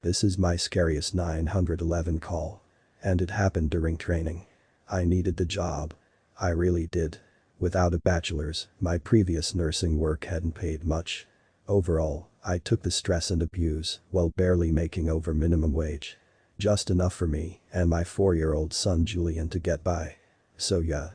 This is my scariest 911 call. And it happened during training. I needed the job. I really did. Without a bachelor's, my previous nursing work hadn't paid much. Overall, I took the stress and abuse while barely making over minimum wage. Just enough for me and my 4-year-old son Julian to get by. So yeah.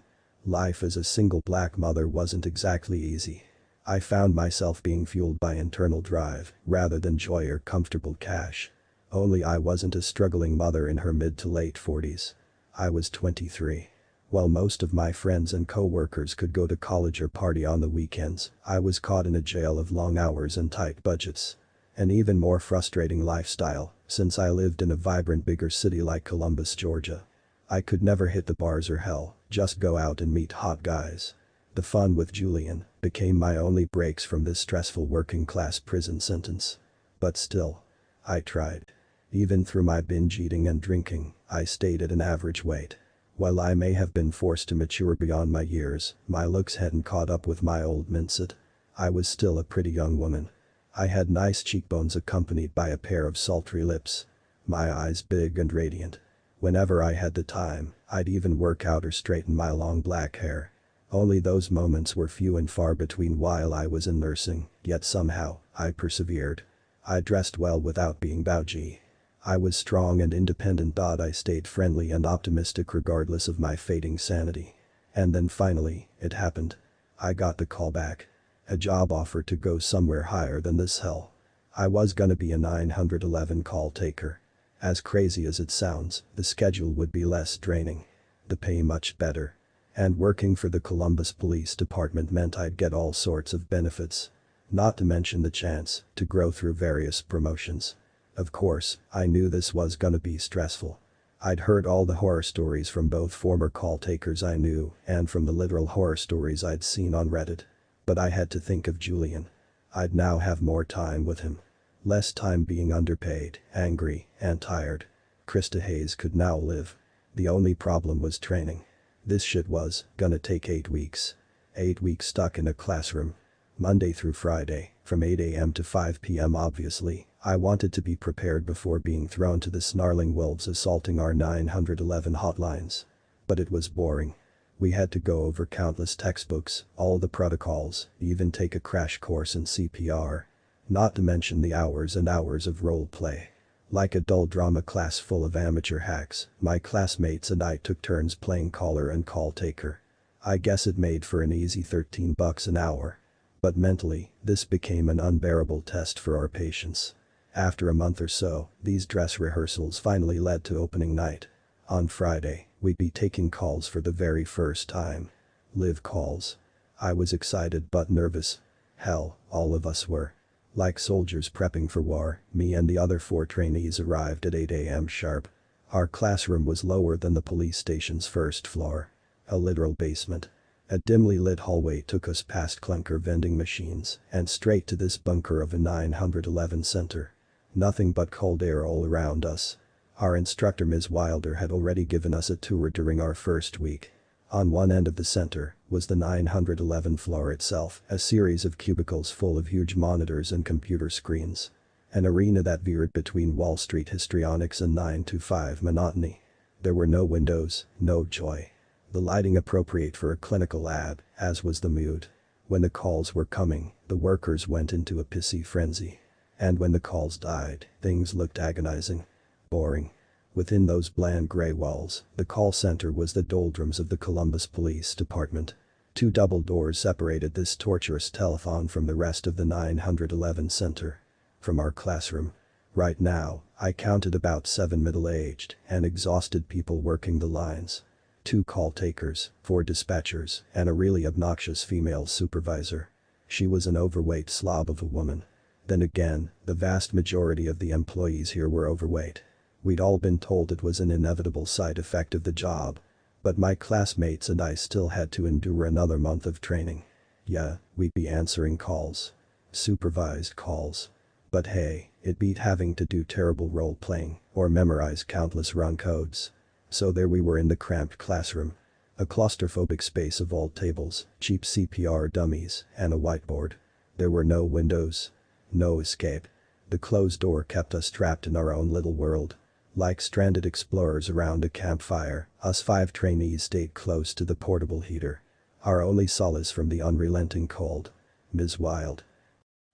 Life as a single black mother wasn't exactly easy. I found myself being fueled by internal drive rather than joy or comfortable cash. Only I wasn't a struggling mother in her mid to late 40s. I was 23. While most of my friends and co-workers could go to college or party on the weekends, I was caught in a jail of long hours and tight budgets. An even more frustrating lifestyle, since I lived in a vibrant bigger city like Columbus, Georgia. I could never hit the bars or hell, just go out and meet hot guys. The fun with Julian became my only breaks from this stressful working-class prison sentence. But still. I tried. Even through my binge eating and drinking, I stayed at an average weight. While I may have been forced to mature beyond my years, my looks hadn't caught up with my old mindset. I was still a pretty young woman. I had nice cheekbones accompanied by a pair of sultry lips. My eyes big and radiant. Whenever I had the time, I'd even work out or straighten my long black hair. Only those moments were few and far between while I was in nursing, yet somehow, I persevered. I dressed well without being bougie. I was strong and independent. I stayed friendly and optimistic regardless of my fading sanity. And then finally, it happened. I got the call back. A job offer to go somewhere higher than this hell. I was gonna be a 911 call taker. As crazy as it sounds, the schedule would be less draining. The pay much better. And working for the Columbus Police Department meant I'd get all sorts of benefits. Not to mention the chance to grow through various promotions. Of course, I knew this was gonna be stressful. I'd heard all the horror stories from both former call takers I knew and from the literal horror stories I'd seen on Reddit. But I had to think of Julian. I'd now have more time with him. Less time being underpaid, angry, and tired. Krista Hayes could now live. The only problem was training. This shit was gonna take 8 weeks. 8 weeks stuck in a classroom. Monday through Friday, from 8 a.m. to 5 p.m. Obviously, I wanted to be prepared before being thrown to the snarling wolves assaulting our 911 hotlines. But it was boring. We had to go over countless textbooks, all the protocols, even take a crash course in CPR. Not to mention the hours and hours of role play. Like a dull drama class full of amateur hacks, my classmates and I took turns playing caller and call taker. I guess it made for an easy $13 an hour. But mentally, this became an unbearable test for our patience. After a month or so, these dress rehearsals finally led to opening night. On Friday, we'd be taking calls for the very first time. Live calls. I was excited but nervous. Hell, all of us were. Like soldiers prepping for war, me and the other 4 trainees arrived at 8 a.m. sharp. Our classroom was lower than the police station's first floor. A literal basement. A dimly lit hallway took us past clunker vending machines and straight to this bunker of a 911 center. Nothing but cold air all around us. Our instructor Ms. Wilder had already given us a tour during our first week. On one end of the center was the 911 floor itself, a series of cubicles full of huge monitors and computer screens. An arena that veered between Wall Street histrionics and 9-to-5 monotony. There were no windows, no joy. The lighting appropriate for a clinical lab, as was the mood. When the calls were coming, the workers went into a pissy frenzy. And when the calls died, things looked agonizing. Boring. Within those bland gray walls, the call center was the doldrums of the Columbus Police Department. 2 double doors separated this torturous telethon from the rest of the 911 center. From our classroom. Right now, I counted about 7 middle-aged and exhausted people working the lines. 2 call takers, 4 dispatchers, and a really obnoxious female supervisor. She was an overweight slob of a woman. Then again, the vast majority of the employees here were overweight. We'd all been told it was an inevitable side effect of the job. But my classmates and I still had to endure another month of training. Yeah, we'd be answering calls. Supervised calls. But hey, it beat having to do terrible role-playing or memorize countless run codes. So there we were in the cramped classroom. A claustrophobic space of old tables, cheap CPR dummies, and a whiteboard. There were no windows. No escape. The closed door kept us trapped in our own little world. Like stranded explorers around a campfire, us 5 trainees stayed close to the portable heater. Our only solace from the unrelenting cold. Ms. Wilde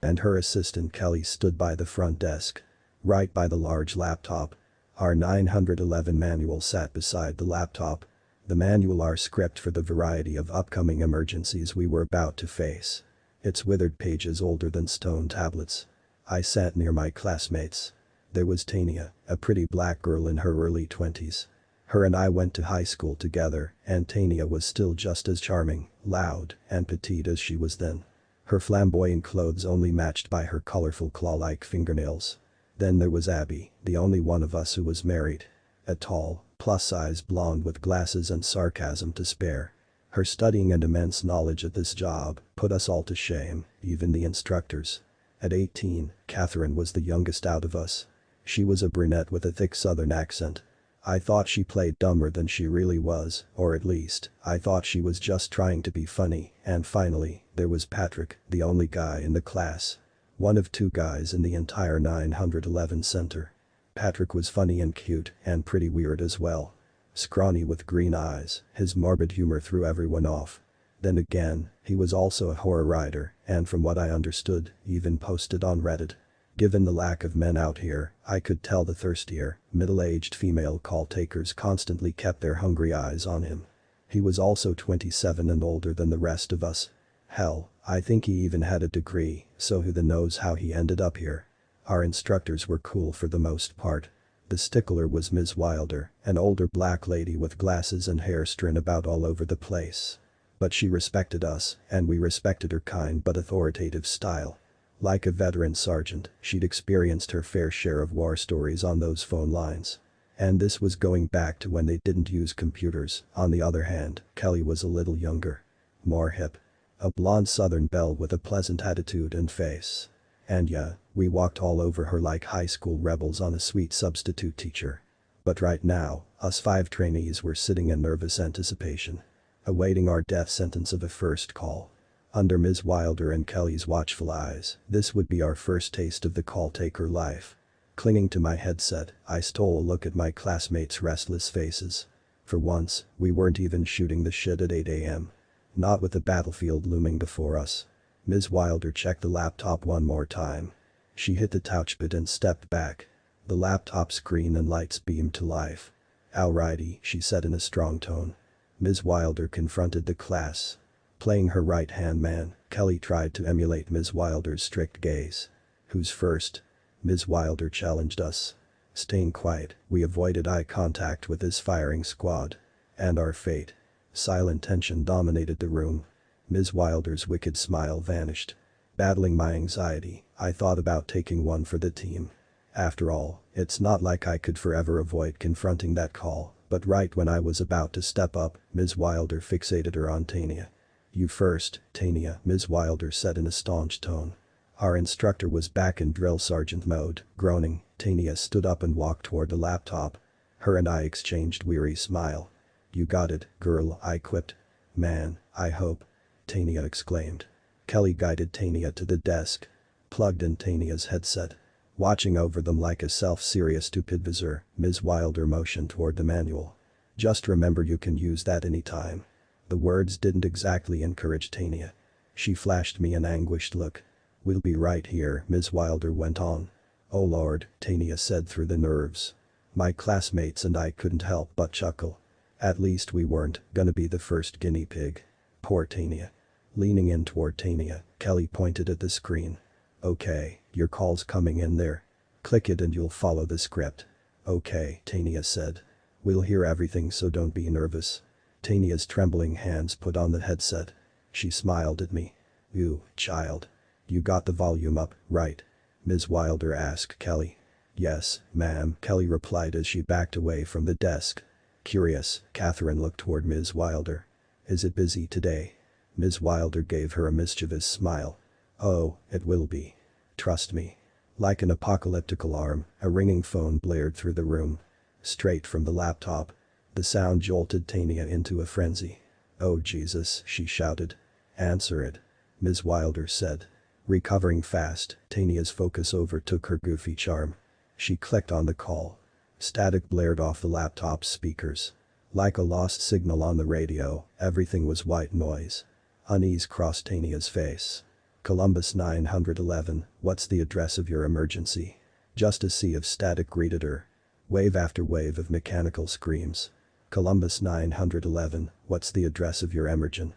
and her assistant Kelly stood by the front desk. Right by the large laptop. Our 911 manual sat beside the laptop. The manual, our script for the variety of upcoming emergencies we were about to face. Its withered pages older than stone tablets. I sat near my classmates. There was Tania, a pretty black girl in her early 20s. Her and I went to high school together, and Tania was still just as charming, loud, and petite as she was then. Her flamboyant clothes only matched by her colorful claw-like fingernails. Then there was Abby, the only one of us who was married. A tall, plus-size blonde with glasses and sarcasm to spare. Her studying and immense knowledge at this job put us all to shame, even the instructors. At 18, Catherine was the youngest out of us. She was a brunette with a thick southern accent. I thought she played dumber than she really was, or at least, I thought she was just trying to be funny, and finally, there was Patrick, the only guy in the class. One of 2 guys in the entire 911 center. Patrick was funny and cute, and pretty weird as well. Scrawny with green eyes, his morbid humor threw everyone off. Then again, he was also a horror writer, and from what I understood, even posted on Reddit. Given the lack of men out here, I could tell the thirstier, middle-aged female call takers constantly kept their hungry eyes on him. He was also 27 and older than the rest of us. Hell, I think he even had a degree, so who the knows how he ended up here. Our instructors were cool for the most part. The stickler was Ms. Wilder, an older black lady with glasses and hair strewn about all over the place. But she respected us, and we respected her kind but authoritative style. Like a veteran sergeant, she'd experienced her fair share of war stories on those phone lines. And this was going back to when they didn't use computers. On the other hand, Kelly was a little younger. More hip. A blonde southern belle with a pleasant attitude and face. And yeah, we walked all over her like high school rebels on a sweet substitute teacher. But right now, us 5 trainees were sitting in nervous anticipation. Awaiting our death sentence of a first call. Under Ms. Wilder and Kelly's watchful eyes, this would be our first taste of the call-taker life. Clinging to my headset, I stole a look at my classmates' restless faces. For once, we weren't even shooting the shit at 8 a.m. Not with the battlefield looming before us. Ms. Wilder checked the laptop one more time. She hit the touchpad and stepped back. The laptop screen and lights beamed to life. "Alrighty," she said in a strong tone. Ms. Wilder confronted the class. Playing her right-hand man, Kelly tried to emulate Ms. Wilder's strict gaze. "Who's first?" Ms. Wilder challenged us. Staying quiet, we avoided eye contact with this firing squad. And our fate. Silent tension dominated the room. Ms. Wilder's wicked smile vanished. Battling my anxiety, I thought about taking one for the team. After all, it's not like I could forever avoid confronting that call, but right when I was about to step up, Ms. Wilder fixated her on Tania. "You first, Tania," Ms. Wilder said in a staunch tone. Our instructor was back in drill sergeant mode, groaning. Tania stood up and walked toward the laptop. Her and I exchanged weary smile. "You got it, girl," I quipped. "Man, I hope," Tania exclaimed. Kelly guided Tania to the desk. Plugged in Tania's headset. Watching over them like a self-serious supervisor, Ms. Wilder motioned toward the manual. "Just remember you can use that anytime." The words didn't exactly encourage Tania. She flashed me an anguished look. "We'll be right here," Ms. Wilder went on. "Oh Lord," Tania said through the nerves. My classmates and I couldn't help but chuckle. At least we weren't gonna be the first guinea pig. Poor Tania. Leaning in toward Tania, Kelly pointed at the screen. "Okay, your call's coming in there. Click it and you'll follow the script." "Okay," Tania said. "We'll hear everything so don't be nervous." Tania's trembling hands put on the headset. She smiled at me. "You, child. You got the volume up, right?" Ms. Wilder asked Kelly. "Yes, ma'am," Kelly replied as she backed away from the desk. Curious, Catherine looked toward Ms. Wilder. "Is it busy today?" Ms. Wilder gave her a mischievous smile. "Oh, it will be. Trust me." Like an apocalyptic alarm, a ringing phone blared through the room. Straight from the laptop. The sound jolted Tania into a frenzy. "Oh Jesus," she shouted. "Answer it," Ms. Wilder said. Recovering fast, Tania's focus overtook her goofy charm. She clicked on the call. Static blared off the laptop's speakers. Like a lost signal on the radio, everything was white noise. Unease crossed Tania's face. Columbus 911, what's the address of your emergency? Just a sea of static greeted her. Wave after wave of mechanical screams. Columbus 911, what's the address of your emergen?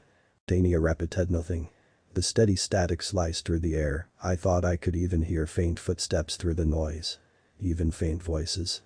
Tania repeated nothing. The steady static sliced through the air. I thought I could even hear faint footsteps through the noise. Even faint voices.